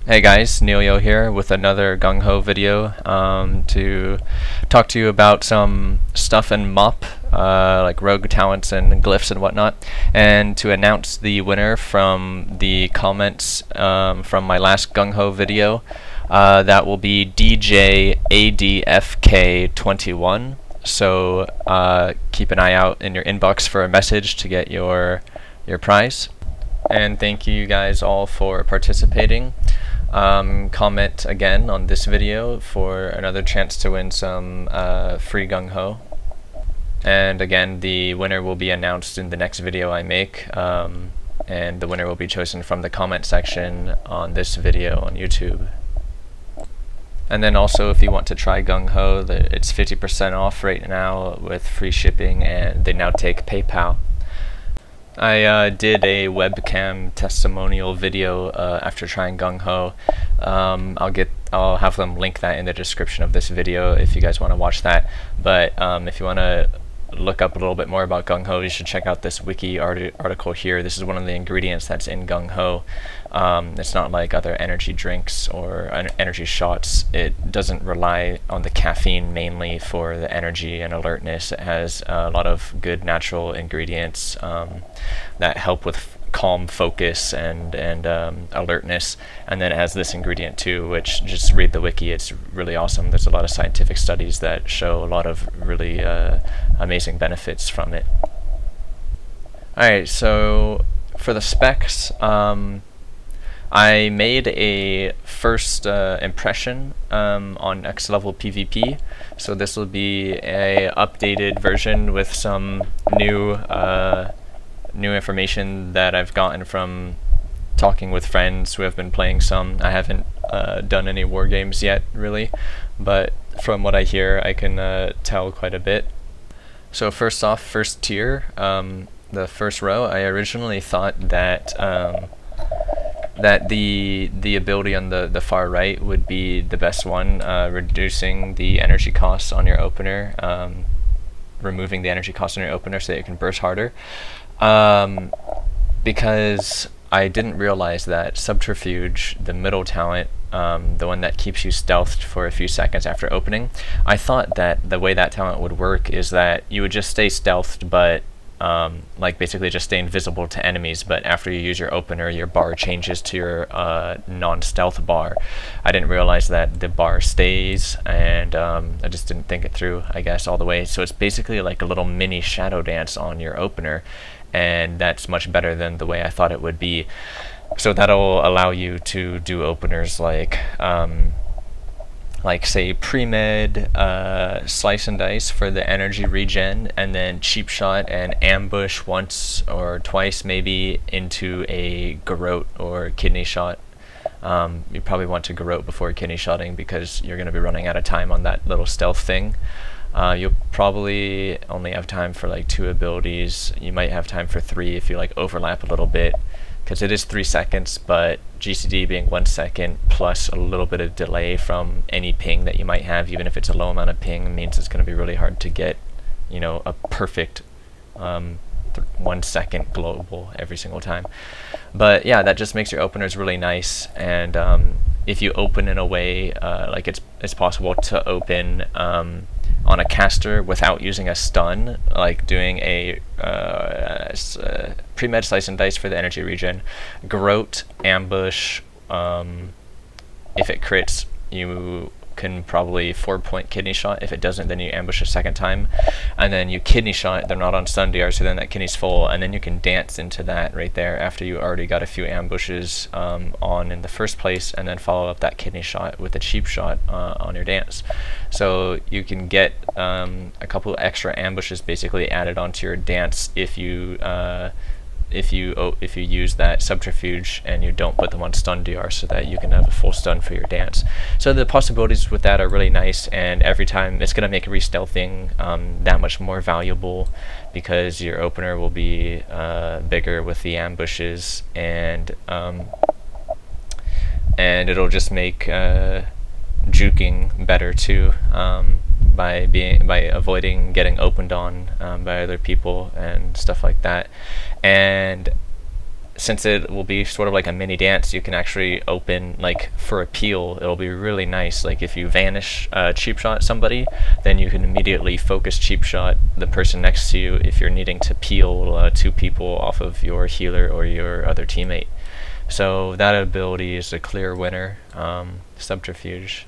Hey guys, Neilyo here with another Gungho video to talk to you about some stuff in MoP, like rogue talents and glyphs and whatnot, and to announce the winner from the comments from my last Gungho video. That will be DJ ADFK21. So keep an eye out in your inbox for a message to get your prize. And thank you guys all for participating. Comment again on this video for another chance to win some free Gungho. And again, the winner will be announced in the next video I make, and the winner will be chosen from the comment section on this video on YouTube. And then also, if you want to try Gungho, it's 50% off right now with free shipping, and they now take PayPal. I did a webcam testimonial video after trying Gungho. I'll have them link that in the description of this video if you guys want to watch that. But if you want to look up a little bit more about Gungho, you should check out this wiki article here. This is one of the ingredients that's in Gungho. It's not like other energy drinks or energy shots. It doesn't rely on the caffeine mainly for the energy and alertness. It has a lot of good natural ingredients that help with calm focus and alertness, and then it has this ingredient too, which, just read the wiki, it's really awesome. There's a lot of scientific studies that show a lot of really amazing benefits from it. Alright, so for the specs, I made a first impression on Next Level PvP, so this will be a updated version with some new information that I've gotten from talking with friends who have been playing some. I haven't done any war games yet, really, but from what I hear, I can tell quite a bit. So first off, first tier, the first row, I originally thought that that the ability on the far right would be the best one, reducing the energy costs on your opener, removing the energy cost on your opener so that you can burst harder. Because I didn't realize that Subterfuge, the middle talent, the one that keeps you stealthed for a few seconds after opening, I thought that the way that talent would work is that you would just stay stealthed, but like basically just stay invisible to enemies, but after you use your opener, your bar changes to your non-stealth bar. I didn't realize that the bar stays, and I just didn't think it through, I guess, all the way. So it's basically like a little mini shadow dance on your opener, and that's much better than the way I thought it would be. So that'll allow you to do openers like say pre-med, slice and dice for the energy regen, and then cheap shot and ambush once or twice maybe into a garrote or kidney shot. You probably want to garrote before kidney shotting because you're going to be running out of time on that little stealth thing. You'll probably only have time for like 2 abilities. You might have time for 3 if you like overlap a little bit, because it is 3 seconds, but GCD being 1 second plus a little bit of delay from any ping that you might have, even if it's a low amount of ping, means it's going to be really hard to get, you know, a perfect 1 second global every single time. But yeah, that just makes your openers really nice. And if you open in a way like it's possible to open on a caster without using a stun, like doing a pre-med slice and dice for the energy regen, garrote, ambush, if it crits, you can probably 4-point kidney shot. If it doesn't, then you ambush a second time, and then you kidney shot. They're not on stun DR, so then that kidney's full, and then you can dance into that right there after you already got a few ambushes on in the first place, and then follow up that kidney shot with a cheap shot on your dance. So you can get a couple extra ambushes basically added onto your dance if you use that subterfuge and you don't put them on stun DR, so that you can have a full stun for your dance. So the possibilities with that are really nice, and every time it's going to make re-stealthing that much more valuable, because your opener will be bigger with the ambushes, and it'll just make juking better too, by avoiding getting opened on by other people and stuff like that. And since it will be sort of like a mini dance, you can actually open, like for a peel, it'll be really nice. Like if you vanish cheap shot somebody, then you can immediately focus cheap shot the person next to you if you're needing to peel 2 people off of your healer or your other teammate. So that ability is a clear winner. Subterfuge.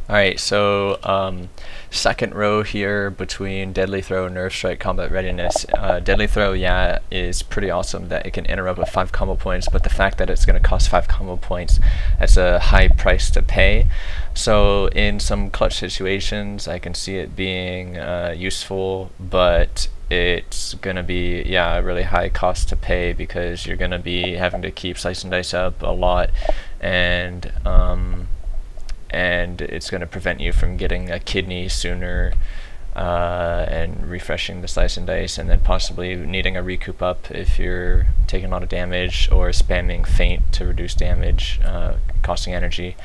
Alright, so second row here between Deadly Throw, Nerve Strike, Combat Readiness. Deadly Throw, yeah, is pretty awesome that it can interrupt with 5 combo points, but the fact that it's going to cost 5 combo points, that's a high price to pay. So in some clutch situations, I can see it being useful, but it's going to be, yeah, a really high cost to pay because you're going to be having to keep Slice and Dice up a lot, and it's going to prevent you from getting a kidney sooner and refreshing the Slice and Dice, and then possibly needing a recoup up if you're taking a lot of damage, or spamming Feint to reduce damage, costing energy.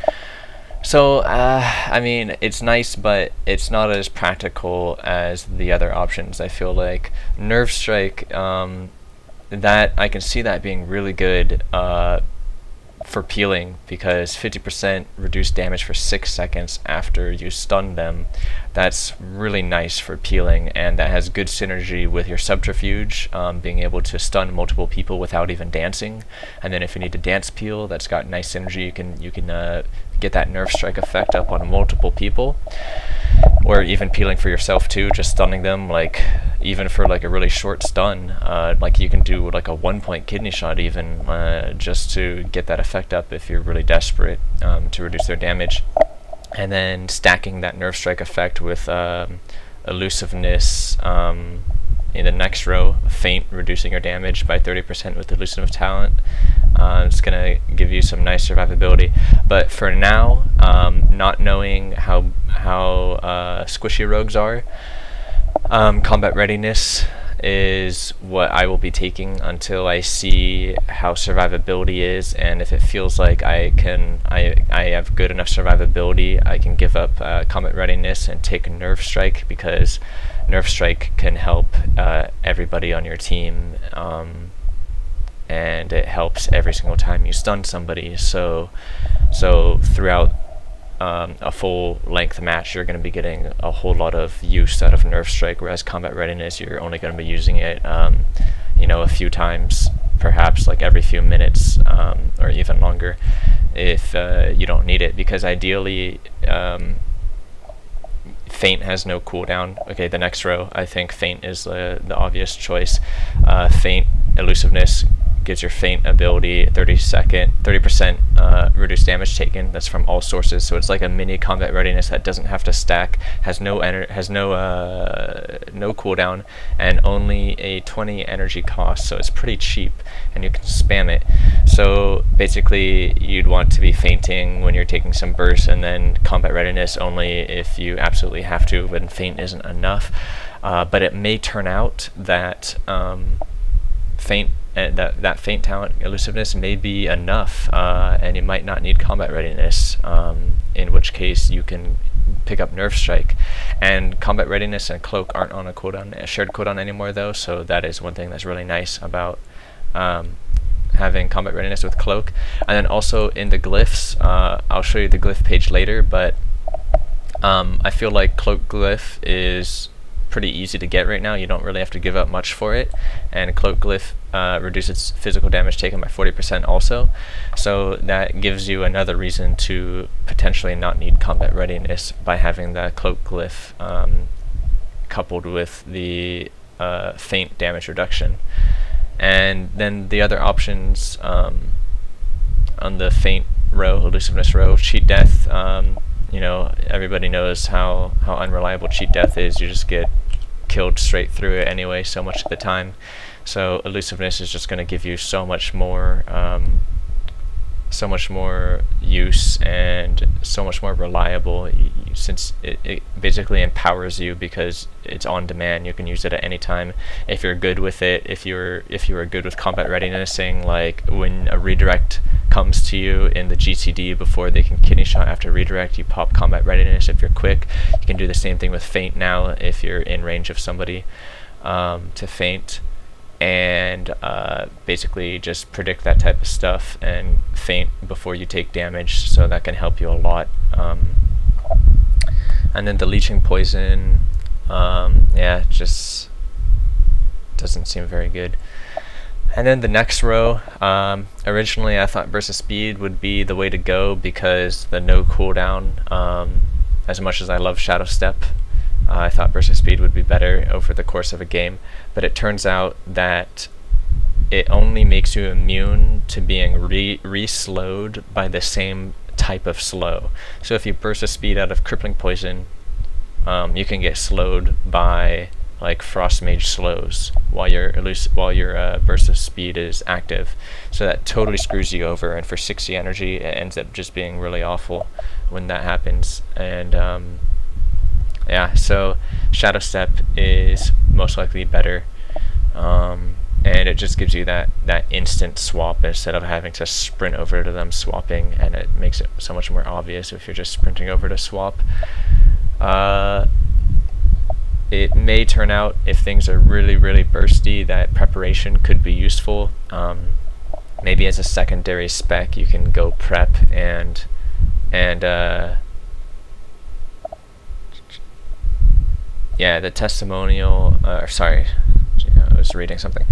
So, I mean, it's nice, but it's not as practical as the other options, I feel like. Nerve Strike, that I can see that being really good for peeling, because 50% reduced damage for 6 seconds after you stun them. That's really nice for peeling, and that has good synergy with your subterfuge, being able to stun multiple people without even dancing. And then if you need to dance peel, that's got nice synergy. You can get that Nerve Strike effect up on multiple people, or even peeling for yourself too, just stunning them, like even for like a really short stun, like you can do like a 1-point kidney shot even, just to get that effect up if you're really desperate to reduce their damage. And then stacking that Nerve Strike effect with elusiveness in the next row, Feint, reducing your damage by 30% with elusive talent. It's going to give you some nice survivability. But for now, not knowing how squishy rogues are, Combat Readiness is what I will be taking until I see how survivability is, and if it feels like I have good enough survivability, I can give up Combat Readiness and take Nerve Strike, because Nerve Strike can help everybody on your team, and it helps every single time you stun somebody. So throughout a full length match, you're going to be getting a whole lot of use out of Nerve Strike, whereas Combat Readiness, you're only going to be using it a few times, perhaps like every few minutes, or even longer if you don't need it, because ideally Feint has no cooldown. Okay, the next row, I think Feint is the obvious choice. Feint, elusiveness, gives your Feint ability 30% reduced damage taken. That's from all sources, so it's like a mini Combat Readiness that doesn't have to stack, has no cooldown, and only a 20 energy cost, so it's pretty cheap, and you can spam it. So basically, you'd want to be feinting when you're taking some bursts, and then Combat Readiness only if you absolutely have to, when Feint isn't enough. But it may turn out that Feint, that Feint talent, elusiveness, may be enough, and you might not need Combat Readiness, in which case you can pick up Nerve Strike. And Combat Readiness and Cloak aren't on a shared cooldown anymore though, so that is one thing that's really nice about having Combat Readiness with Cloak. And then also in the glyphs, I'll show you the glyph page later, but I feel like Cloak glyph is pretty easy to get right now. You don't really have to give up much for it, and Cloak glyph reduces physical damage taken by 40% also, so that gives you another reason to potentially not need Combat Readiness by having the Cloak glyph coupled with the Feint damage reduction. And then the other options on the Feint row, elusiveness row, cheat death. Everybody knows how unreliable cheat death is. You just get killed straight through it anyway so much of the time. So elusiveness is just going to give you so much more use, and so much more reliable, since it basically empowers you because it's on demand. You can use it at any time if you're good with it. If you are good with Combat Readiness, saying like when a redirect comes to you in the GTD before they can kidney shot after redirect, you pop Combat Readiness. If you're quick, you can do the same thing with Feint now if you're in range of somebody to Feint. and basically just predict that type of stuff and feint before you take damage, so that can help you a lot. And then the leeching poison, yeah, just doesn't seem very good. And then the next row, originally I thought burst of speed would be the way to go because the no cooldown, as much as I love Shadow Step, I thought burst of speed would be better over the course of a game, but it turns out that it only makes you immune to being re-slowed by the same type of slow. So if you burst of speed out of crippling poison, you can get slowed by like frost mage slows while your burst of speed is active. So that totally screws you over, and for 60 energy it ends up just being really awful when that happens. And yeah, so Shadow Step is most likely better, and it just gives you that instant swap instead of having to sprint over to them swapping, and it makes it so much more obvious if you're just sprinting over to swap. It may turn out, if things are really bursty, that preparation could be useful. Maybe as a secondary spec you can go prep and yeah, the testimonial, sorry, I was reading something.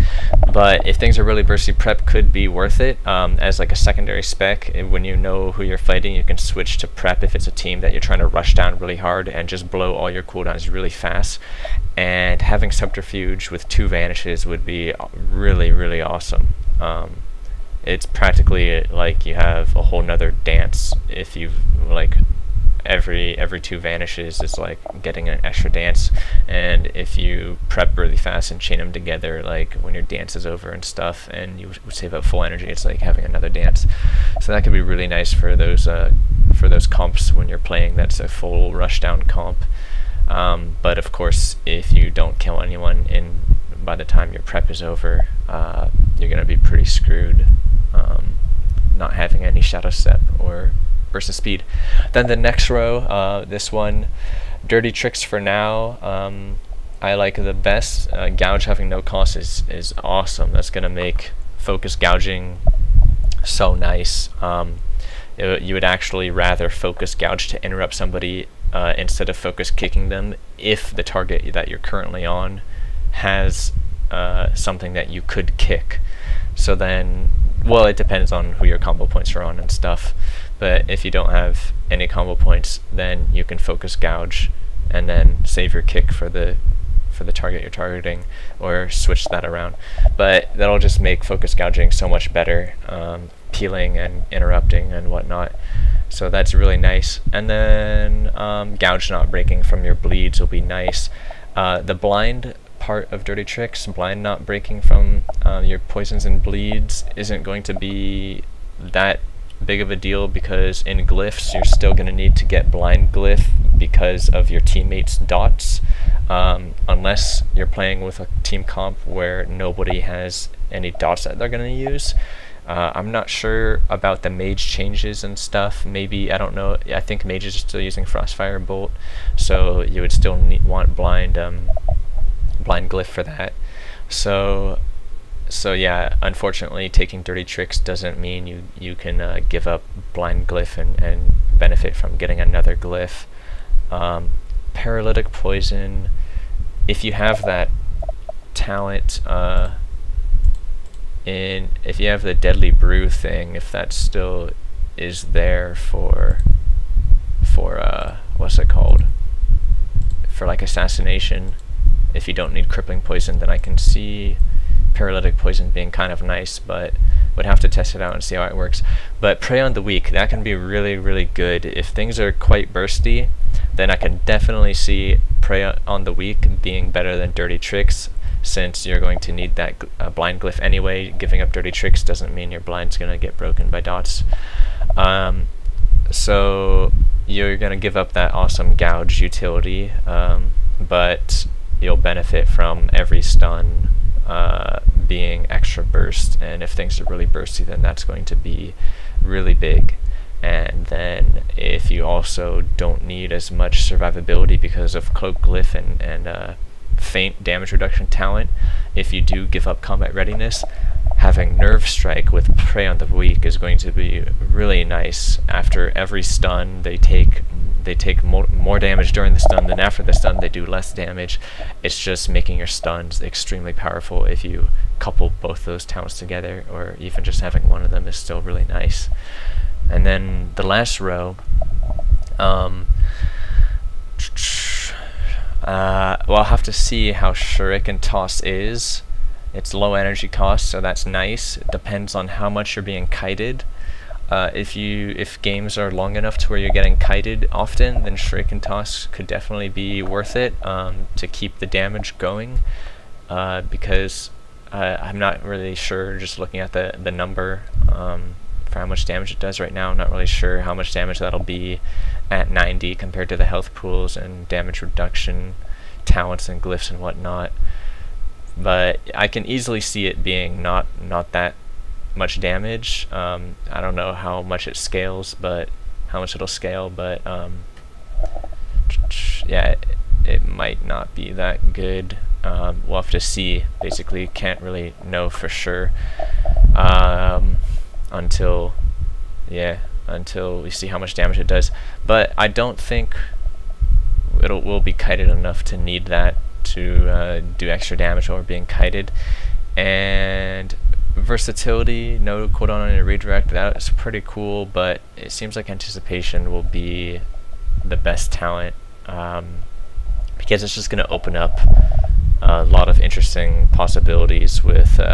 But if things are really bursty, prep could be worth it as like a secondary spec. When you know who you're fighting, you can switch to prep if it's a team that you're trying to rush down really hard and just blow all your cooldowns really fast. And having subterfuge with 2 vanishes would be really awesome. It's practically like you have a whole nother dance if you've like every 2 vanishes is like getting an extra dance, and if you prep really fast and chain them together, like when your dance is over and stuff and you save up full energy, it's like having another dance. So that could be really nice for those comps when you're playing that's a full rushdown comp. But of course, if you don't kill anyone by the time your prep is over, you're gonna be pretty screwed, not having any Shadow Step or burst of speed. Then the next row, this one, dirty tricks for now, I like the best. Gouge having no cost is awesome. That's gonna make focus gouging so nice. You would actually rather focus gouge to interrupt somebody instead of focus kicking them if the target that you're currently on has something that you could kick. So then, well, it depends on who your combo points are on and stuff. But if you don't have any combo points, then you can focus gouge and then save your kick for the target you're targeting, or switch that around. But that'll just make focus gouging so much better, peeling and interrupting and whatnot. So that's really nice. And then gouge not breaking from your bleeds will be nice. The blind part of dirty tricks, blind not breaking from your poisons and bleeds, isn't going to be that big of a deal, because in glyphs you're still going to need to get blind glyph because of your teammates' dots, unless you're playing with a team comp where nobody has any dots that they're going to use. I'm not sure about the mage changes and stuff. Maybe, I don't know, I think mages are still using Frostfire Bolt, so you would still want blind glyph for that. So yeah, unfortunately taking dirty tricks doesn't mean you can give up blind glyph and benefit from getting another glyph. Paralytic poison, if you have that talent, if you have the deadly brew thing, if that still is there for what's it called, for like assassination, if you don't need crippling poison, then I can see paralytic poison being kind of nice, but would have to test it out and see how it works. But Prey on the Weak, that can be really good. If things are quite bursty, then I can definitely see Prey on the Weak being better than dirty tricks, since you're going to need that blind glyph anyway. Giving up dirty tricks doesn't mean your blind's gonna get broken by dots. So you're gonna give up that awesome gouge utility, but you'll benefit from every stun being extra burst, and if things are really bursty, then that's going to be really big. And then if you also don't need as much survivability because of cloak glyph and faint damage reduction talent, if you do give up combat readiness, having Nerve Strike with Prey on the Weak is going to be really nice. After every stun, they take more damage during the stun than after the stun. They do less damage. It's just making your stuns extremely powerful. If you couple both those talents together, or even just having one of them, is still really nice. And then the last row, well, I'll have to see how Shuriken Toss is. It's low energy cost, so that's nice. It depends on how much you're being kited. If games are long enough to where you're getting kited often, then Shuriken Toss could definitely be worth it to keep the damage going. Because I'm not really sure, just looking at the number for how much damage it does right now. I'm not really sure how much damage that'll be at 90 compared to the health pools and damage reduction talents and glyphs and whatnot. But I can easily see it being not that much damage. I don't know how much it scales, but how much it'll scale, but yeah, it might not be that good. We'll have to see. Basically, can't really know for sure until we see how much damage it does. But I don't think will be kited enough to need that to do extra damage while we're being kited. And versatility, no cooldown on a redirect, that's pretty cool, but it seems like Anticipation will be the best talent because it's just going to open up a lot of interesting possibilities with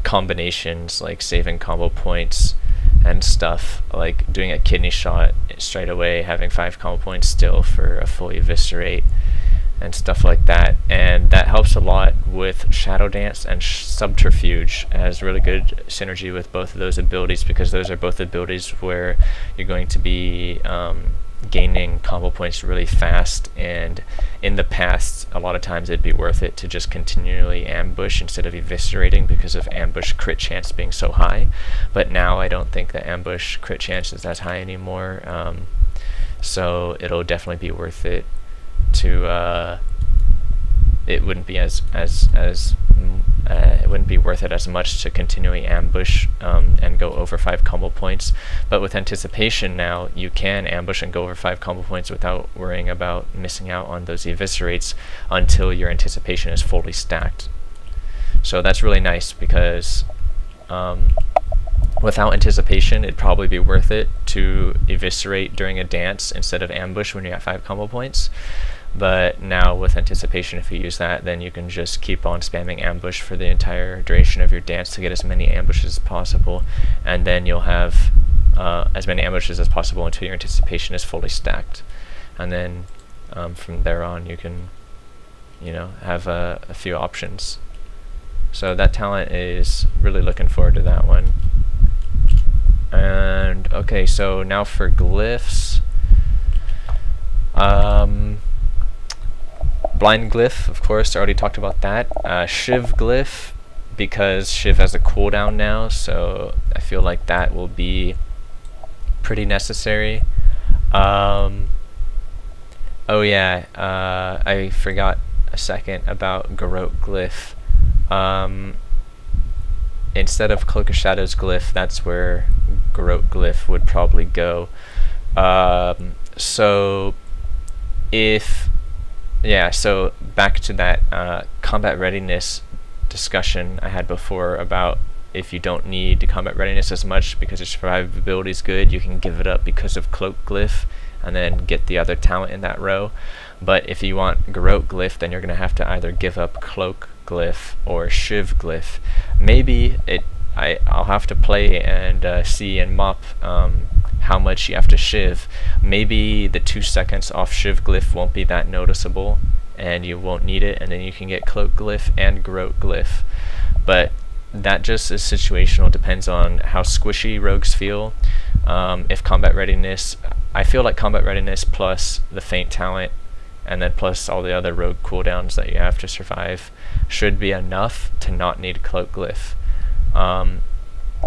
combinations, like saving combo points and stuff, like doing a kidney shot straight away, having 5 combo points still for a full eviscerate and stuff like that. And that helps a lot with Shadow Dance and Subterfuge. It has really good synergy with both of those abilities, because those are both abilities where you're going to be gaining combo points really fast, and in the past a lot of times it'd be worth it to just continually ambush instead of eviscerating because of ambush crit chance being so high. But now I don't think the ambush crit chance is that high anymore, so it'll definitely be worth it to it wouldn't be it wouldn't be worth it as much to continually ambush and go over 5 combo points. But with Anticipation now, you can ambush and go over 5 combo points without worrying about missing out on those eviscerates until your Anticipation is fully stacked. So that's really nice, because without Anticipation, it'd probably be worth it to eviscerate during a dance instead of ambush when you're at 5 combo points. But now with Anticipation, if you use that, then you can just keep on spamming ambush for the entire duration of your dance to get as many ambushes as possible, and then you'll have as many ambushes as possible until your Anticipation is fully stacked. And then from there on, you can, have a few options. So that talent is really looking forward to that one. And okay, so now for glyphs. Blind Glyph, of course, I already talked about that. Shiv Glyph, because Shiv has a cooldown now, so I feel like that will be pretty necessary. Oh yeah, I forgot a second about Garrote Glyph. Instead of Cloak of Shadows Glyph, that's where Garrote Glyph would probably go. So back to that combat readiness discussion I had before about if you don't need combat readiness as much because your survivability is good, you can give it up because of Cloak Glyph and then get the other talent in that row. But if you want Garrote Glyph, then you're going to have to either give up Cloak Glyph or Shiv Glyph. Maybe I'll have to play and see in MoP how much you have to Shiv. Maybe the 2 seconds off Shiv Glyph won't be that noticeable and you won't need it, and then you can get Cloak Glyph and Garrote Glyph. But that just is situational, depends on how squishy rogues feel. If combat readiness, I feel like combat readiness plus the feint talent and then plus all the other rogue cooldowns that you have to survive should be enough to not need Cloak Glyph.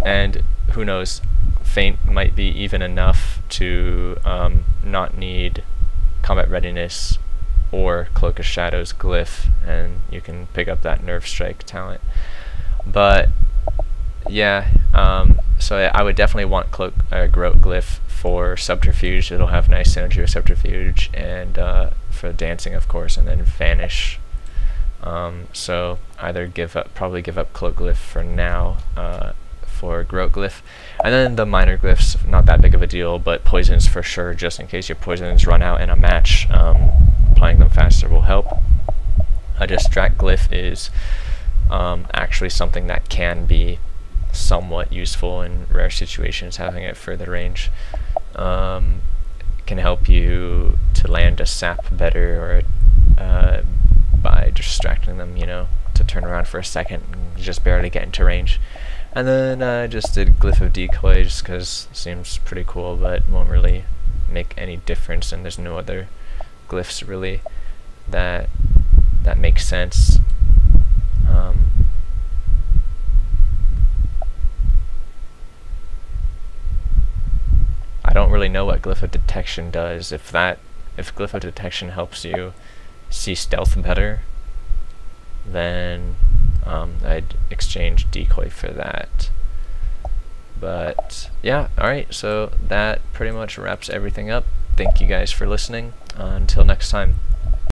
And who knows, Feint might be even enough to not need combat readiness or Cloak of Shadows glyph, and you can pick up that Nerve Strike talent. But yeah, so I would definitely want Groat glyph for Subterfuge. It'll have nice synergy with Subterfuge, and for dancing, of course, and then Vanish. So either probably give up Cloak glyph for now for Groat glyph, and then the minor glyphs, not that big of a deal, but poisons for sure, just in case your poisons run out in a match. Applying them faster will help. A Distract glyph is actually something that can be somewhat useful in rare situations. Having it further range can help you to land a sap better, or by distracting them, you know, to turn around for a second and just barely get into range. And then I just did Glyph of Decoy just because it seems pretty cool, but won't really make any difference, and there's no other glyphs really that make sense. I don't really know what Glyph of Detection does. If Glyph of Detection helps you see stealth better, then I'd exchange Decoy for that. But yeah, alright, so that pretty much wraps everything up. Thank you guys for listening. Until next time.